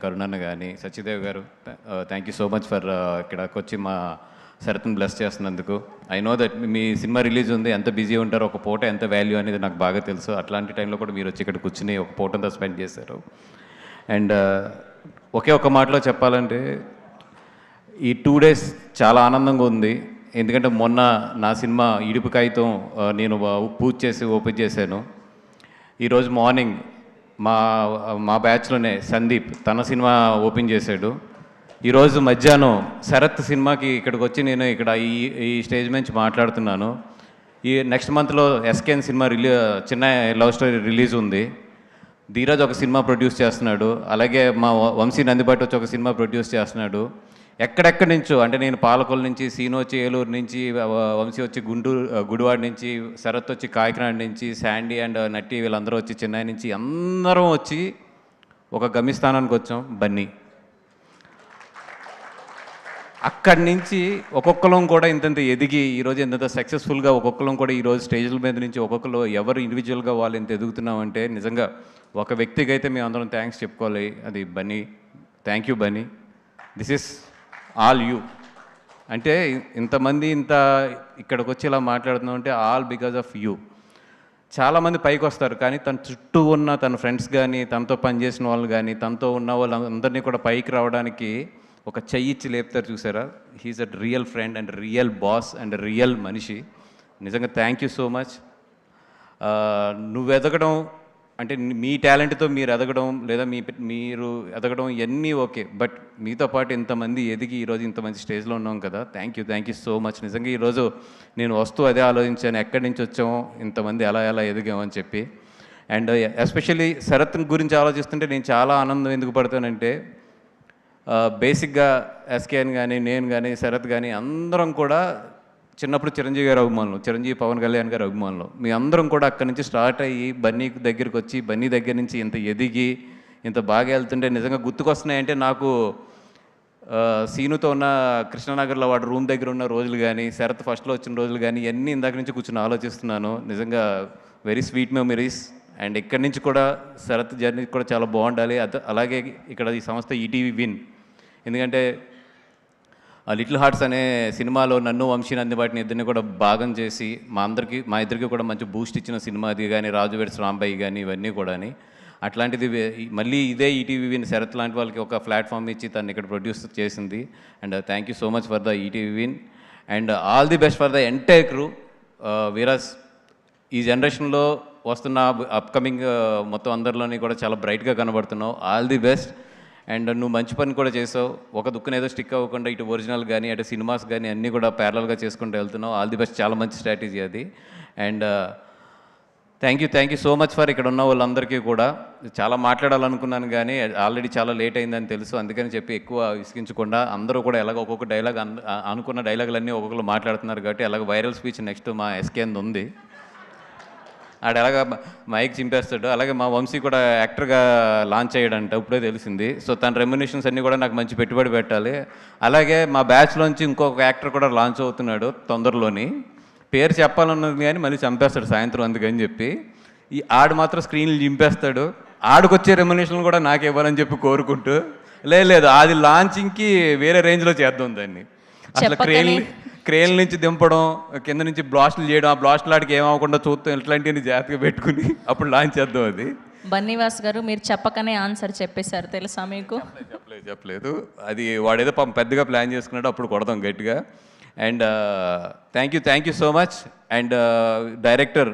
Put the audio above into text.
కరుణన్న కానీ సత్యదేవ్ గారు thank you so much for ఇక్కడికి వచ్చి మా శరత్ని బ్లెస్ చేస్తున్నందుకు. I know that me cinema release ఉంది, ఎంత బిజీ ఉంటారో, ఒక పూట ఎంత వాల్యూ అనేది నాకు బాగా తెలుసు. అట్లాంటి టైంలో కూడా మీరు వచ్చి ఇక్కడ కూర్చుని ఒక పూటంతా స్పెండ్ చేశారు. అండ్ ఒకే ఒక మాటలో చెప్పాలంటే ఈ 2 days చాలా ఆనందంగా ఉంది. ఎందుకంటే మొన్న నా సినిమా ఇడుపు కాగితం నేను పూజ చేసి ఓపెన్ చేశాను. ఈరోజు మార్నింగ్ మా బ్యాచ్లోనే సందీప్ తన సినిమా ఓపెన్ చేశాడు. ఈరోజు మధ్యాహ్నం శరత్ సినిమాకి ఇక్కడికి వచ్చి నేను ఇక్కడ ఈ స్టేజ్ నుంచి మాట్లాడుతున్నాను. ఈ నెక్స్ట్ మంత్లో ఎస్కేఎన్ సినిమా చిన్న లవ్ స్టోరీ రిలీజ్ ఉంది. ధీరజ్ ఒక సినిమా ప్రొడ్యూస్ చేస్తున్నాడు. అలాగే మా వంశీ నందిపాటి వచ్చి ఒక సినిమా ప్రొడ్యూస్ చేస్తున్నాడు. ఎక్కడెక్కడి నుంచో, అంటే నేను పాలకొల్లు నుంచి, సీను వచ్చి ఏలూరు నుంచి, వంశీ వచ్చి గుడివాడ నుంచి, శరత్ వచ్చి కాకినాడ నుంచి, శాండీ అండ్ నట్టి వీళ్ళందరూ వచ్చి చెన్నై నుంచి, అందరం వచ్చి ఒక గమ్యస్థానానికి వచ్చాం, బన్నీ. అక్కడి నుంచి ఒక్కొక్కరం కూడా ఇంతంత ఎదిగి ఈరోజు ఇంత సక్సెస్ఫుల్గా ఒక్కొక్కరం కూడా ఈరోజు స్టేజ్ల మీద నుంచి ఒక్కొక్కరు ఎవరు ఇండివిజువల్గా వాళ్ళు ఇంత ఎదుగుతున్నామంటే నిజంగా ఒక వ్యక్తికి అయితే మేము అందరం థ్యాంక్స్ చెప్పుకోవాలి. అది Bunny. Thank you Bunny. This is all you. అంటే ఇంతమంది ఇక్కడికి వచ్చి ఇలా మాట్లాడుతున్నాం అంటే ఆల్ బికాజ్ ఆఫ్ యూ. చాలామంది పైకి వస్తారు, కానీ తన చుట్టూ ఉన్న తన ఫ్రెండ్స్ కానీ, తనతో పనిచేసిన వాళ్ళు కానీ, తనతో ఉన్న వాళ్ళందరినీ కూడా పైకి రావడానికి ఒక చెయ్యిచ్చి లేపుతారు, చూసారా? He is a real friend and real boss and real మనిషి. నిజంగా థ్యాంక్ యూ సో మచ్. నువ్వు ఎదగడం అంటే మీ టాలెంట్తో మీరు ఎదగడం, లేదా మీరు ఎదగడం ఇవన్నీ ఓకే, బట్ మీతో పాటు ఇంతమంది ఎదిగి ఈరోజు ఇంత మంచి స్టేజ్లో ఉన్నాం కదా. Thank you so much. నిజంగా ఈరోజు నేను వస్తూ అదే ఆలోచించాను, ఎక్కడి నుంచి వచ్చామో, ఇంతమంది ఎలా ఎదిగామని చెప్పి. అండ్ ఎస్పెషల్లీ శరత్ గురించి ఆలోచిస్తుంటే నేను చాలా ఆనందం ఎందుకు పడతానంటే, బేసిక్గా ఎస్కేఎన్ కానీ, నేను కానీ, శరత్ కానీ అందరం కూడా చిన్నప్పుడు చిరంజీవి గారి అభిమానులు, చిరంజీవి పవన్ కళ్యాణ్ గారి అభిమానులు. మీ అందరం కూడా అక్కడి నుంచి స్టార్ట్ అయ్యి బన్నీ దగ్గరికి వచ్చి, బన్నీ దగ్గర నుంచి ఇంత ఎదిగి ఇంత బాగా వెళ్తుంటే నిజంగా గుర్తుకొస్తున్నాయంటే నాకు సీనుతో ఉన్న కృష్ణనగర్లో వాడు రూమ్ దగ్గర ఉన్న రోజులు కానీ, శరత్ ఫస్ట్లో వచ్చిన రోజులు కానీ, ఇవన్నీ ఇందాక నుంచి కూర్చొని ఆలోచిస్తున్నాను. నిజంగా వెరీ స్వీట్ మెమరీస్. అండ్ ఇక్కడి నుంచి కూడా శరత్ జర్నీ కూడా చాలా బాగుండాలి. అలాగే ఇక్కడ ఈ సంస్థ ఈటీవీ విన్, ఎందుకంటే లిటిల్ హార్ట్స్ అనే సినిమాలో నన్ను, వంశీ నందిపాటిని ఇద్దరిని కూడా భాగం చేసి మా ఇద్దరికి కూడా మంచి బూస్ట్ ఇచ్చిన సినిమా అది కానీ, రాజు వెడ్స్ రాంబాయి కానీ, ఇవన్నీ కూడా. అట్లాంటిది మళ్ళీ ఇదే ఈటీవీ విన్ శరత్ లాంటి వాళ్ళకి ఒక ప్లాట్ఫామ్ ఇచ్చి తను ఇక్కడ ప్రొడ్యూస్ చేసింది. And thank you so much for the ETV win and all the best for the entire crew. వీరస్, ఈ జనరేషన్లో వస్తున్న అప్కమింగ్ మొత్తం అందరిలోని కూడా చాలా బ్రైట్గా కనబడుతున్నావు. All the best. అండ్ నువ్వు మంచి పని కూడా చేసావు. ఒక దుక్కున ఏదో స్టిక్ అవ్వకుండా ఇటు ఒరిజినల్ కానీ, అటు సినిమాస్ కానీ అన్నీ కూడా ప్యారలల్గా చేసుకుంటూ వెళ్తున్నావు. All the best. చాలా మంచి స్ట్రాటజీ అది. And thank you so much for ఇక్కడ ఉన్న వాళ్ళందరికీ కూడా. చాలా మాట్లాడాలనుకున్నాను కానీ ఆల్రెడీ చాలా లేట్ అయిందని తెలుసు, అందుకని చెప్పి ఎక్కువ విసిగించకుండా అందరూ కూడా ఎలాగ ఒక్కొక్క డైలాగ్ అనుకున్న డైలాగులన్నీ ఒక్కొక్కరు మాట్లాడుతున్నారు కాబట్టి అలాగ వైరల్ స్పీచ్ నెక్స్ట్ మా ఎస్కేఎన్ ఉంది. ఆడ ఎలాగ మైక్ చింపేస్తాడు. అలాగే మా వంశీ కూడా యాక్టర్గా లాంచ్ అయ్యాడంట, ఇప్పుడే తెలిసింది. సో తన రెమ్యునేషన్స్ అన్నీ కూడా నాకు మంచి పెట్టుబడి పెట్టాలి. అలాగే మా బ్యాచ్లోంచి ఇంకొక యాక్టర్ కూడా లాంచ్ అవుతున్నాడు తొందరలోని. పేరు చెప్పాలన్నది కానీ మళ్ళీ చంపేస్తాడు సాయంత్రం, అందుకని చెప్పి ఆడు మాత్రం స్క్రీన్లు చింపేస్తాడు. ఆడికొచ్చే రెమ్యునేషన్లు కూడా నాకు ఇవ్వాలని చెప్పి కోరుకుంటూ, లేదు అది లాంచింగ్కి వేరే రేంజ్లో చేద్దాం దాన్ని. అసలు క్రేన్ నుంచి దింపడం, కింద నుంచి బ్లాస్టులు చేయడం, ఆ బ్లాస్టులు ఆడికి ఏమవకుండా చూస్తాం, ఇట్లాంటివన్నీ జాగ్రత్తగా పెట్టుకుని అప్పుడు లాంచ్ చేద్దాం. అది బన్నీవాస్ గారు మీరు చెప్పకనే ఆన్సర్ చెప్పేశారు, తెలుసా మీకు? చెప్పలేదు. అది వాడేదో పెద్దగా ప్లాన్ చేసుకున్నాడు, అప్పుడు కొడదాం గట్టిగా. And thank you so much. And director